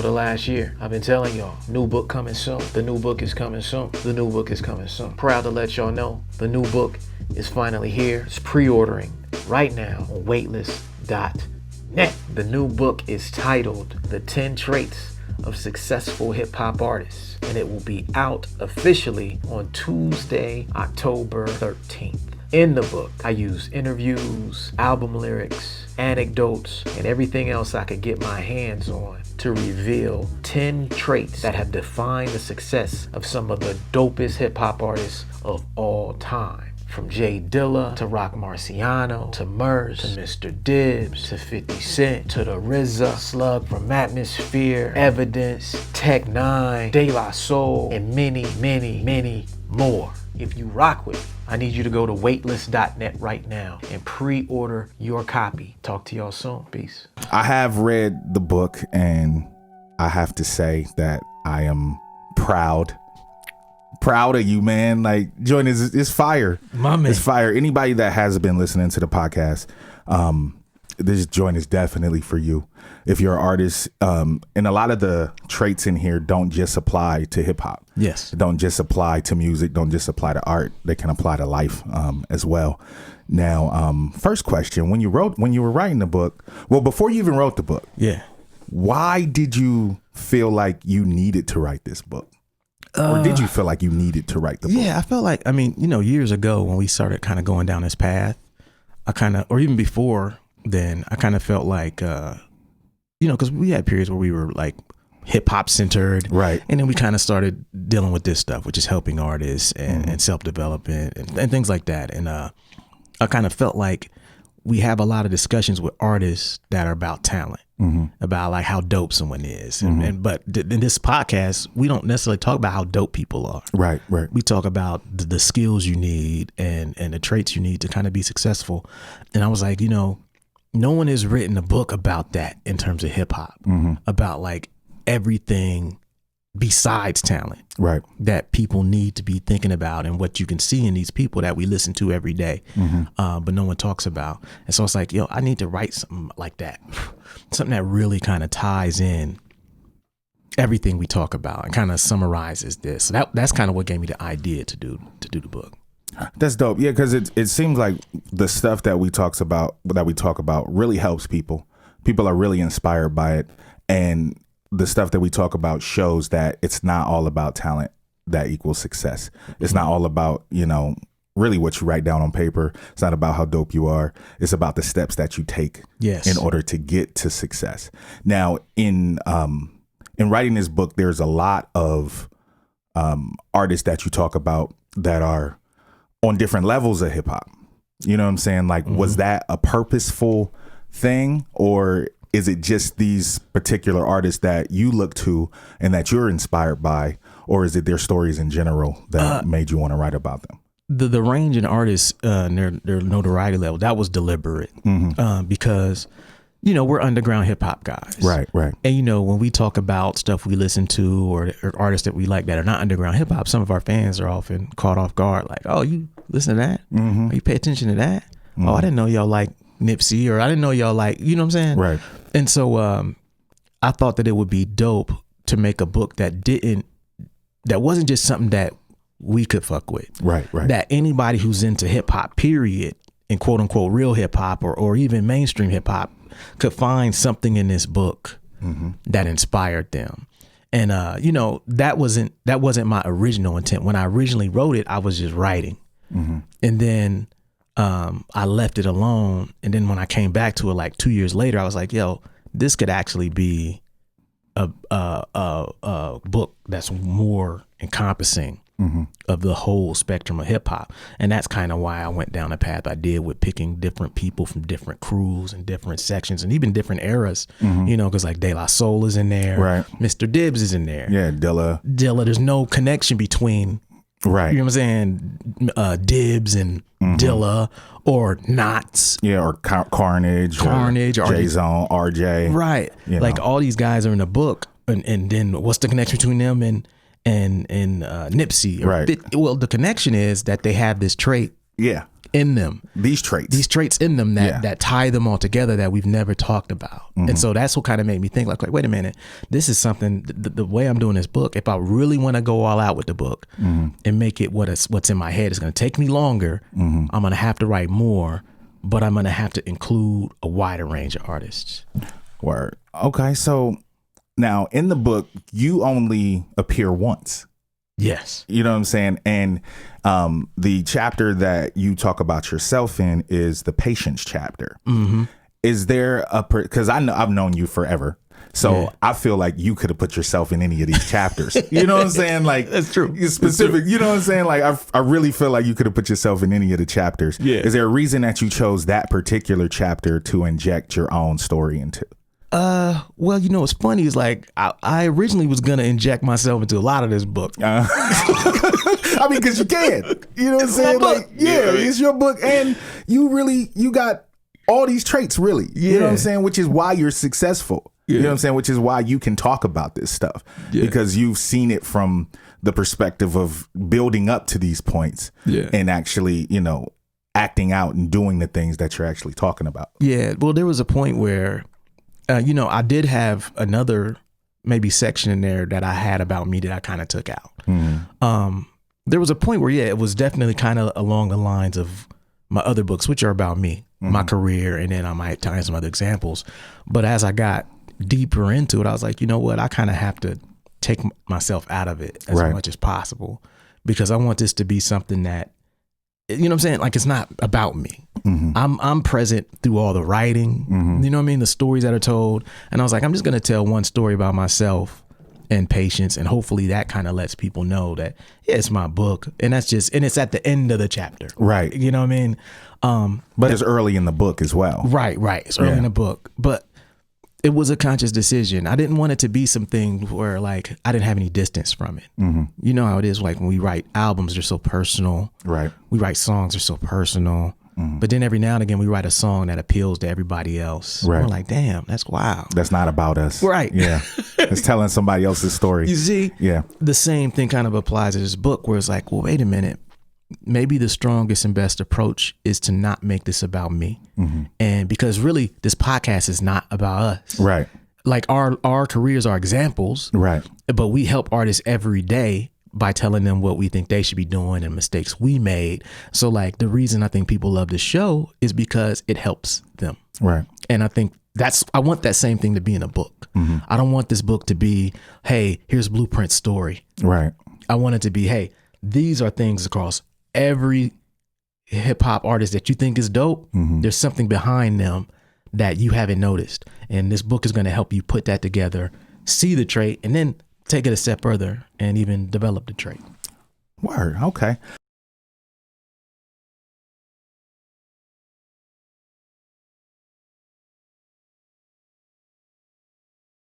the last year. I've been telling y'all, new book coming soon. The new book is coming soon. The new book is coming soon. Proud to let y'all know the new book is finally here. It's pre-ordering right now on waitlist.net. The new book is titled The 10 Traits of Successful Hip Hop Artists, and it will be out officially on Tuesday, October 13th. In the book, I use interviews, album lyrics, anecdotes, and everything else I could get my hands on to reveal 10 traits that have defined the success of some of the dopest hip hop artists of all time. From Dilla to Roc Marciano to Murs to Mr. Dibbs to 50 Cent to the RZA, Slug from Atmosphere, Evidence, Tech 9, De La Soul, and many, many, many more. If you rock with me, I need you to go to waitlist.net right now and pre-order your copy. Talk to y'all soon. Peace. I have read the book, and I have to say that I am proud of you, man. Like, joint is fire. My man. It's fire. Anybody that has been listening to the podcast, this joint is definitely for you. If you're an artist, and a lot of the traits in here don't just apply to hip hop. Yes. Don't just apply to music. Don't just apply to art. They can apply to life as well. Now, first question: when you were writing the book, well, before you even wrote the book, yeah, why did you feel like you needed to write this book? Or did you feel like you needed to write the book? Yeah, I felt like, years ago when we started kind of going down this path, or even before then, I kind of felt like, because we had periods where we were like hip hop centered. Right. And then we kind of started dealing with this stuff, which is helping artists and self-development and things like that. And I kind of felt like we have a lot of discussions with artists that are about talent. About like how dope someone is, but in this podcast we don't necessarily talk about how dope people are. Right. We talk about the skills you need and the traits you need to kind of be successful. And I was like, no one has written a book about that in terms of hip hop, about like everything besides talent, right, that people need to be thinking about and what you can see in these people that we listen to every day, but no one talks about. And so it's like, I need to write something like that, something that really kind of ties in everything we talk about and kind of summarizes this. So that's kind of what gave me the idea to do the book. That's dope. Yeah, because it seems like the stuff that we talk about really helps people. People are really inspired by it, and the stuff that we talk about shows that it's not all about talent that equals success. It's not all about, really what you write down on paper. It's not about how dope you are. It's about the steps that you take in order to get to success. Now, in writing this book, there's a lot of artists that you talk about that are on different levels of hip hop. You know what I'm saying? Like, was that a purposeful thing, or is it just these particular artists that you look to and that you're inspired by, or is it their stories in general that made you want to write about them? The range in artists, their notoriety level, that was deliberate, because, we're underground hip hop guys. Right. And, when we talk about stuff we listen to or artists that we like that are not underground hip hop, some of our fans are often caught off guard. Like, oh, you listen to that? Oh, you pay attention to that? Oh, I didn't know y'all like Nipsey, or I didn't know y'all like, you know what I'm saying? Right. And so I thought that it would be dope to make a book that wasn't just something that we could fuck with. Right. That anybody who's into hip hop, period, and quote unquote real hip hop or even mainstream hip hop could find something in this book that inspired them. And that wasn't my original intent. When I originally wrote it, I was just writing. And then I left it alone. And then when I came back to it like 2 years later, I was like, this could actually be a book that's more encompassing of the whole spectrum of hip hop. And that's kind of why I went down the path I did with picking different people from different crews and different sections and even different eras, because like De La Soul is in there. Right. Mr. Dibbs is in there. Yeah. Dilla. There's no connection between, right, you know what I'm saying, Dibbs and Dilla, or Knots. Yeah, or Carnage, or J-Zone, RJ. Right. Like all these guys are in the book, and then what's the connection between them and Nipsey? Right. Well, the connection is that they have this trait in them. These traits In them that tie them all together that we've never talked about. And so that's what kind of made me think like, wait a minute, this is something, the way I'm doing this book, if I really want to go all out with the book and make it what's in my head, it's going to take me longer. I'm going to have to write more, but I'm going to have to include a wider range of artists. Word. Okay. So now in the book, you only appear once. Yes. You know what I'm saying? And the chapter that you talk about yourself in is the patience chapter. Is there because I've known you forever. So I feel like you could have put yourself in any of these chapters. You know what I'm saying? Like, that's true. Specific. You know what I'm saying? Like, I really feel like you could have put yourself in any of the chapters. Yeah. Is there a reason that you chose that particular chapter to inject your own story into? Well, you know, what's funny is like I originally was gonna inject myself into a lot of this book. I mean, because you can. You know what I'm saying? Like, it's your book, and you got all these traits, really. You know what I'm saying? Which is why you're successful. You know what I'm saying? Which is why you can talk about this stuff because you've seen it from the perspective of building up to these points and actually, you know, acting out and doing the things that you're actually talking about. Yeah. Well, there was a point where, you know, I did have another maybe section in there that I had about me that I kind of took out. There was a point where, it was definitely kind of along the lines of my other books, which are about me, my career, and then I might tie in some other examples. But as I got deeper into it, I was like, you know what, I kind of have to take myself out of it as much as possible because I want this to be something that, you know what I'm saying? Like, it's not about me. I'm present through all the writing, you know what I mean? The stories that are told. And I was like, I'm just going to tell one story about myself and patience. And hopefully that kind of lets people know that, it's my book. And that's just, and it's at the end of the chapter. Right. You know what I mean? But it's early in the book as well. Right. It's early in the book. But it was a conscious decision. I didn't want it to be something where like I didn't have any distance from it. You know how it is, like when we write albums, they're so personal. Right. We write songs, they're so personal. But then every now and again we write a song that appeals to everybody else. Right. We're like, damn, that's wild. That's not about us. Right. Yeah. It's telling somebody else's story. You see? Yeah. The same thing kind of applies to this book where it's like, well, wait a minute. Maybe the strongest and best approach is to not make this about me. And because really this podcast is not about us. Right. Like our careers are examples. Right. But we help artists every day by telling them what we think they should be doing and mistakes we made. So like the reason I think people love this show is because it helps them. Right. And I think I want that same thing to be in a book. I don't want this book to be, hey, here's Blueprint's story. Right. I want it to be, hey, these are things across every hip hop artist that you think is dope. There's something behind them that you haven't noticed. And this book is going to help you put that together, see the trait, and then take it a step further and even develop the trait. Word. Okay.